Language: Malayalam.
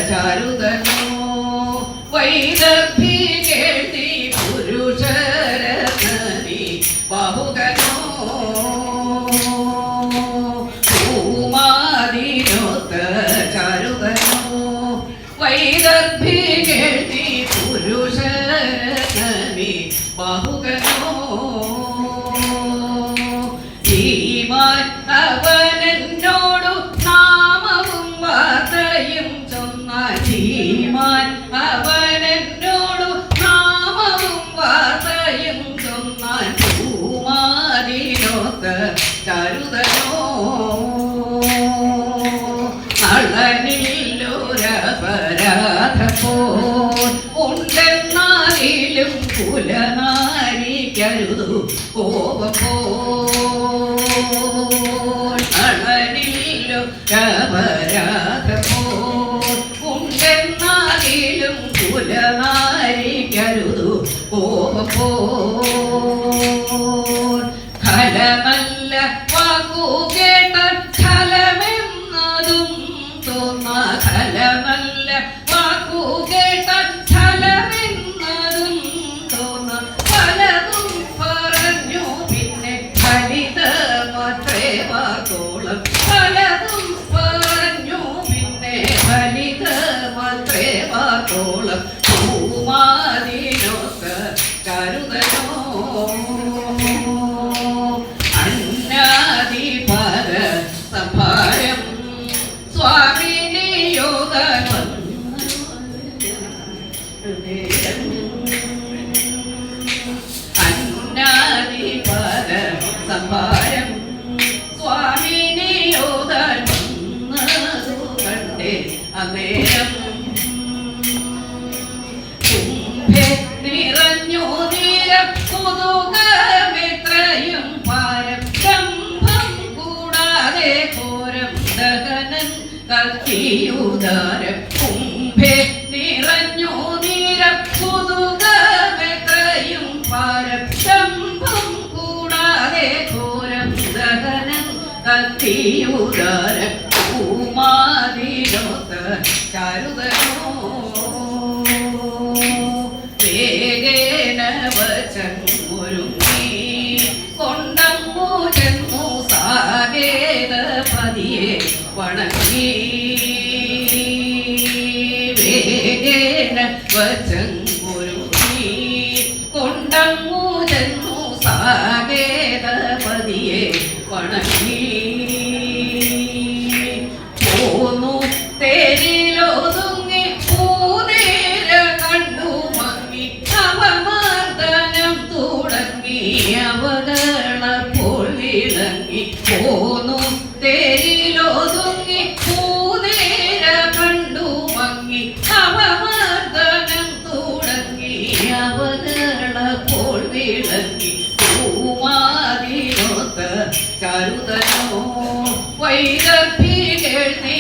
ചാരുതനോ വൈദഗ്ധി കേൾത്തി പുരുഷരത്നനി ബാഹുകനോ ഭൂമാദിനോത്ത ചാരുതനോ വൈദഗ്ധി കേൾത്തി പുരുഷരത്നനി ബാഹുകനോ ഈമാൻ അവനോടു നാമവും വാർത്തയും ചൊന്നാൽ ഈമാൻ അവനോടു നാമവും വാർത്തയും ചൊന്നാൽ ഭൂമാദിനോത്ത ചരുതനോ നളനില്ലൊരപരാധപ്പോ ഉണ്ടെന്നാലും കുലനാരിക്കരുതു കോപപ്പോ അപരാധമോ ഉണ്ടെന്നാലും കുലനാരിക്കരുതു കോപപ്പോ ഫലമല്ല വാക്കു കേട്ട ഫലമെന്നതും തോന്നാ ഫലമല്ല വാക്കു കേട്ട ഫലമെന്നതും തോന്നാ പലതും പറഞ്ഞു പിന്നെ ഫലിത മാത്രേ വാക്കോളം പലതും പറഞ്ഞു പിന്നെ ഫലിത മാത്രേ വാക്കോളം ഭൂമാദിനോത്ത കരുതനോ അന്നാദിപര സംഭാരം സ്വാമിനി യോഗ അന്നാദിപര സംഭാരം സ്വാമിനി യോഗ കണ്ടേ അന്നേരം നിറഞ്ഞു നീരം കുതുകമെത്രയും പാരം ശംഭം കൂടാതെ ഘോരം ദഹനൻ കത്തിയുദാരം കുംഭേ നിറഞ്ഞു നീരം കുതുകമെത്രയും പാരം ശംഭം കൂടാതെ ഘോരം ദഹനൻ കത്തിയുദാരം ഭൂമാദിനോത്ത ചാരുതനോ വേഗേന വചങ്ങൊരുങ്ങി കൊണ്ടങ്ങു ചെന്നു സാകേത പതിയെ വണങ്ങി വേഗേന വചങ്ങൊരുങ്ങി കൊണ്ടങ്ങു ചെന്നു സാകേത പതിയെ വണങ്ങി പോന്നു തേരിലൊതുങ്ങി പൂനേര കണ്ടു മങ്ങി അവമർദ്ദനം തുടങ്ങി അവകളപ്പോൾ വിളങ്ങി പോന്നു തേരിലൊതുങ്ങി പൂനേര കണ്ടു മങ്ങി അവമർദ്ദനം തുടങ്ങി അവകളപ്പോൾ വിളങ്ങി ഭൂമാദിനോത്ത ചരുതനോ വൈദഗ്ധി കേൾത്തി